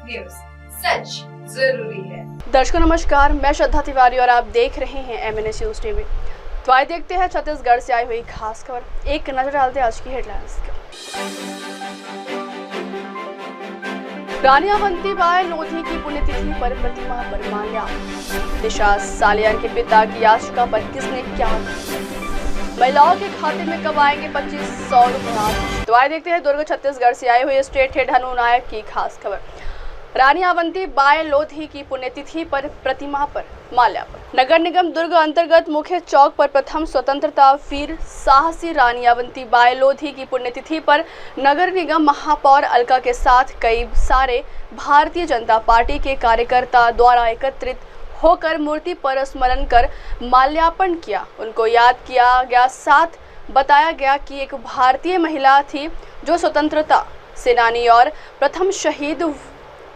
News, सच जरूरी है। दर्शकों नमस्कार, मैं श्रद्धा तिवारी और आप देख रहे हैं MNS न्यूज टीवी। तो आइए देखते हैं छत्तीसगढ़ से आई हुई खास खबर। एक नजर डालते हैं आज की हेडलाइंस पर। रानी अवंतीबाई लोधी की पुण्यतिथि पर प्रतिमा पर माल्यार्पण। दिशा सालियान के पिता की याचिका पर किसने क्या महिलाओं के खाते में कब आएंगे 2500 रुपए। तो आइए देखते हैं दुर्ग छत्तीसगढ़ से आई हुई स्टेट हेड हनु नायक की खास खबर। रानी अवंतीबाई लोधी की पुण्यतिथि पर प्रतिमा पर माल्यार्पण। नगर निगम दुर्ग अंतर्गत मुख्य चौक पर प्रथम स्वतंत्रता वीर साहसी रानी अवंतीबाई लोधी की पुण्यतिथि पर नगर निगम महापौर अलका के साथ कई सारे भारतीय जनता पार्टी के कार्यकर्ता द्वारा एकत्रित होकर मूर्ति पर स्मरण कर माल्यार्पण किया। उनको याद किया गया, साथ बताया गया कि एक भारतीय महिला थी जो स्वतंत्रता सेनानी और प्रथम शहीद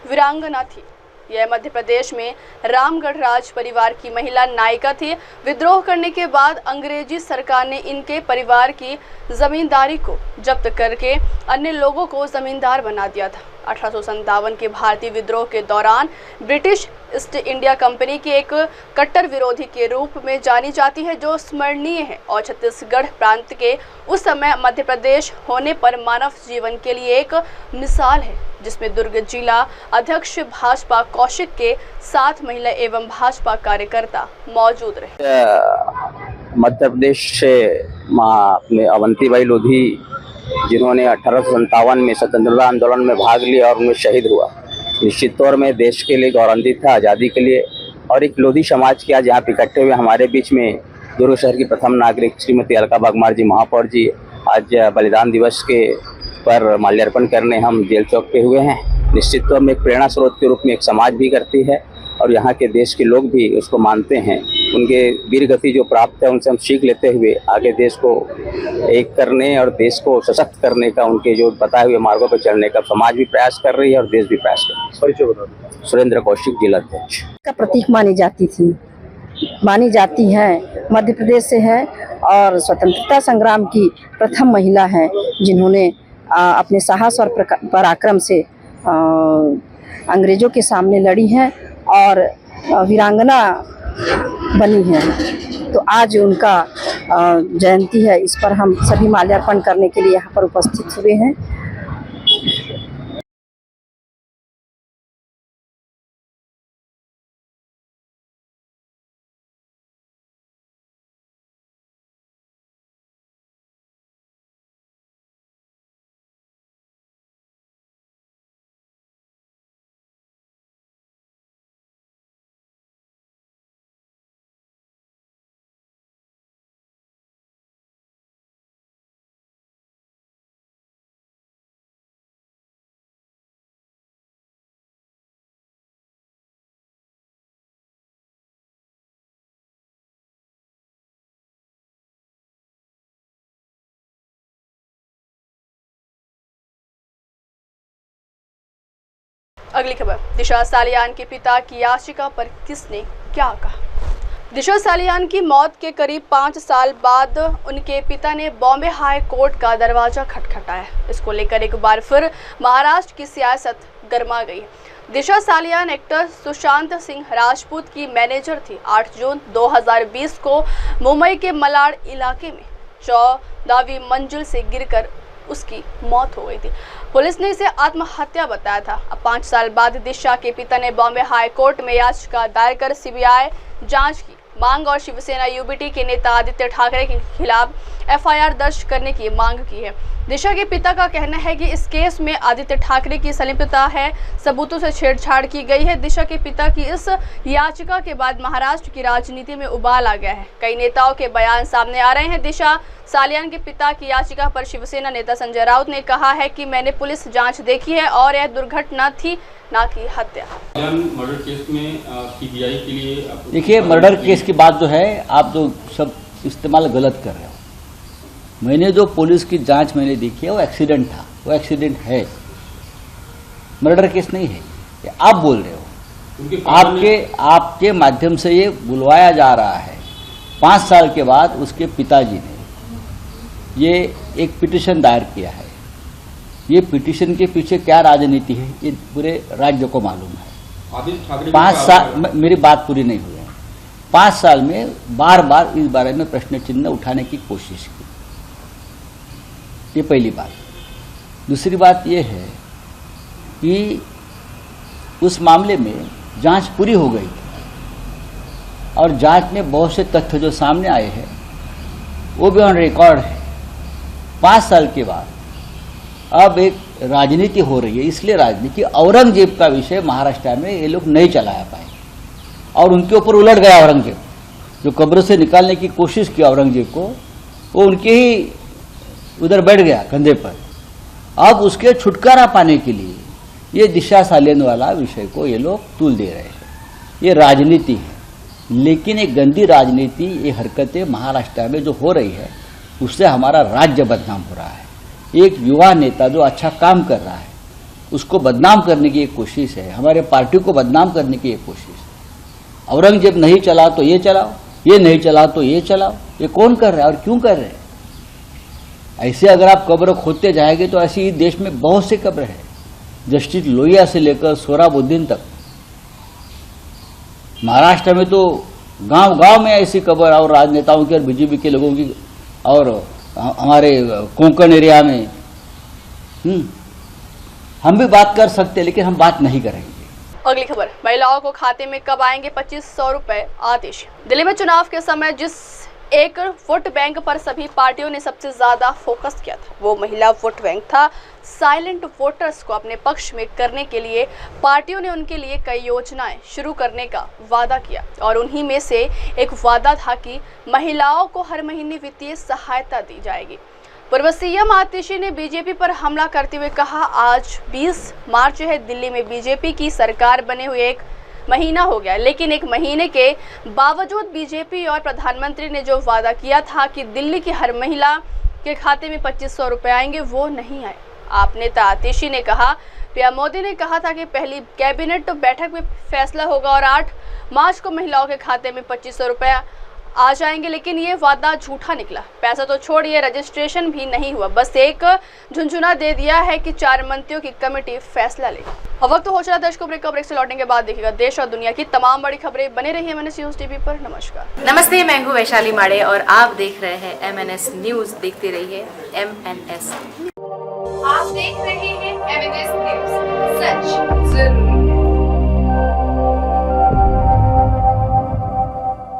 वीरांगना थी। यह मध्य प्रदेश में रामगढ़ राज परिवार की महिला नायिका थी। विद्रोह करने के बाद अंग्रेजी सरकार ने इनके परिवार की जमींदारी को जब्त करके अन्य लोगों को जमींदार बना दिया था। 1857 के भारतीय विद्रोह के दौरान ब्रिटिश ईस्ट इंडिया कंपनी के एक कट्टर विरोधी के रूप में जानी जाती है, जो स्मरणीय है और छत्तीसगढ़ प्रांत के उस समय मध्य प्रदेश होने पर मानव जीवन के लिए एक मिसाल है, जिसमें दुर्ग जिला अध्यक्ष भाजपा कौशिक के साथ महिला एवं भाजपा कार्यकर्ता मौजूद रहे। मध्य प्रदेश से मां अपने अवंतीबाई लोधी, जिन्होंने 1857 में स्वतंत्रता आंदोलन में भाग लिया और उनमें शहीद हुआ, निश्चित तौर में देश के लिए गौरवान्वित था, आज़ादी के लिए। और एक लोधी समाज के आज यहाँ इकट्ठे हुए हमारे बीच में दुर्ग शहर की प्रथम नागरिक श्रीमती अलका बागमार जी, महापौर जी, आज बलिदान दिवस के पर माल्यार्पण करने हम जेल चौक पे हुए हैं। निश्चित तौर में एक प्रेरणा स्रोत के रूप में एक समाज भी करती है और यहाँ के देश के लोग भी उसको मानते हैं। उनके वीर गति जो प्राप्त है उनसे हम सीख लेते हुए आगे देश को एक करने और देश को सशक्त करने का, उनके जो बताए हुए मार्गों पर चलने का समाज भी प्रयास कर रही है और देश भी प्रयास कर रही है। परिचय बता दो। सुरेंद्र कौशिक, जिला अध्यक्ष। का प्रतीक मानी जाती है, मध्य प्रदेश से है और स्वतंत्रता संग्राम की प्रथम महिला है, जिन्होंने अपने साहस और पराक्रम से अंग्रेजों के सामने लड़ी हैं और वीरांगना बनी है। तो आज उनका जयंती है, इस पर हम सभी माल्यार्पण करने के लिए यहाँ पर उपस्थित हुए हैं। अगली खबर, दिशा सालियान के पिता की याचिका पर किसने क्या कहा। दिशा सालियान की मौत के करीब 5 साल बाद उनके पिता ने बॉम्बे हाई कोर्ट का दरवाजा खटखटाया। इसको लेकर एक बार फिर महाराष्ट्र की सियासत गर्मा गई। दिशा सालियान एक्टर सुशांत सिंह राजपूत की मैनेजर थी। 8 जून 2020 को मुंबई के मलाड इलाके में 14वीं मंजिल से गिरकर उसकी मौत हो गई थी। पुलिस ने इसे आत्महत्या बताया था। अब 5 साल बाद दिशा के पिता ने बॉम्बे हाई कोर्ट में याचिका दायर कर CBI जांच की मांग और शिवसेना UBT के नेता आदित्य ठाकरे के खिलाफ FIR दर्ज करने की मांग की है। दिशा के पिता का कहना है कि इस केस में आदित्य ठाकरे की संलिप्तता है, सबूतों से छेड़छाड़ की गई है। दिशा के पिता की इस याचिका के बाद महाराष्ट्र की राजनीति में उबाल आ गया है। कई नेताओं के बयान सामने आ रहे हैं। दिशा सालियान के पिता की याचिका पर शिवसेना नेता संजय राउत ने कहा है कि मैंने पुलिस जांच देखी है और यह दुर्घटना थी, ना कि हत्या। मर्डर केस में CBI के लिए देखिए, मर्डर केस की बात जो है आप तो सब इस्तेमाल गलत कर रहे हो। मैंने जो पुलिस की जांच मैंने देखी है वो एक्सीडेंट था, वो एक्सीडेंट है, मर्डर केस नहीं है। ये आप बोल रहे हो, आपके माध्यम से ये बुलवाया जा रहा है। 5 साल के बाद उसके पिताजी ने ये एक पिटीशन दायर किया है ये पिटीशन के पीछे क्या राजनीति है ये पूरे राज्य को मालूम है। आदित्य ठाकरे 5 साल, मेरी बात पूरी नहीं हुई है, 5 साल में बार बार इस बारे में प्रश्न चिन्ह उठाने की कोशिश की। ये पहली बात। दूसरी बात यह है कि उस मामले में जांच पूरी हो गई और जांच में बहुत से तथ्य जो सामने आए हैं वो भी ऑन रिकॉर्ड है। 5 साल के बाद अब एक राजनीति हो रही है, इसलिए राजनीति औरंगजेब का विषय महाराष्ट्र में ये लोग नहीं चला पाए और उनके ऊपर उलट गया औरंगजेब। जो कब्र से निकालने की कोशिश की औरंगजेब को, वो उनके ही उधर बैठ गया कंधे पर। अब उसके छुटकारा पाने के लिए ये दिशा सालियन वाला विषय को ये लोग तूल दे रहे हैं। ये राजनीति है, लेकिन एक गंदी राजनीति, ये हरकतें महाराष्ट्र में जो हो रही है उससे हमारा राज्य बदनाम हो रहा है। एक युवा नेता जो अच्छा काम कर रहा है उसको बदनाम करने की एक कोशिश है, हमारे पार्टी को बदनाम करने की एक कोशिश है। औरंगजेब नहीं चला तो ये चलाओ, ये नहीं चला तो ये चलाओ। ये कौन कर रहा है और क्यों कर रहे हैं? ऐसे अगर आप कब्र खोदते जाएंगे तो ऐसी देश में बहुत से कब्र है, जस्टिस लोहिया से लेकर सोहराबुद्दीन तक। महाराष्ट्र में तो गांव गांव में ऐसी कब्र और राजनेताओं की और बीजेपी के लोगों की और हमारे कोंकण एरिया में। हम भी बात कर सकते हैं लेकिन हम बात नहीं करेंगे। अगली खबर, महिलाओं को खाते में कब आएंगे 2500 रुपए? आदेश। दिल्ली में चुनाव के समय जिस एक वोट बैंक पर सभी पार्टियों ने सबसे ज्यादा फोकस किया था वो महिला वोट बैंक था। साइलेंट वोटर्स को अपने पक्ष में करने के लिए पार्टियों ने उनके लिए कई योजनाएं शुरू करने का वादा किया और उन्हीं में से एक वादा था कि महिलाओं को हर महीने वित्तीय सहायता दी जाएगी। पूर्व सीएम आतिशी ने बीजेपी पर हमला करते हुए कहा, आज 20 मार्च है, दिल्ली में बीजेपी की सरकार बने हुए 1 महीना हो गया, लेकिन 1 महीने के बावजूद बीजेपी और प्रधानमंत्री ने जो वादा किया था कि दिल्ली की हर महिला के खाते में 2500 रुपए आएंगे वो नहीं आए। आप नेता आतिशी ने कहा, पीएम मोदी ने कहा था कि पहली कैबिनेट बैठक में फैसला होगा और 8 मार्च को महिलाओं के खाते में 2500 रुपए आ जाएंगे, लेकिन ये वादा झूठा निकला। पैसा तो छोड़िए, रजिस्ट्रेशन भी नहीं हुआ, बस एक झुंझुना दे दिया है कि 4 मंत्रियों की कमेटी फैसला ले। अब वक्त हो चला दर्शकों ब्रेक से लौटने के बाद देखिएगा देश और दुनिया की तमाम बड़ी खबरें। बने रहिए MNS न्यूज टीवी पर। नमस्कार। नमस्ते, मैं हूं वैशाली माड़े और आप देख रहे हैं MNS न्यूज। देखते रहिए MNS। आप देख रहे हैं MNS न्यूज, सच जरूरी।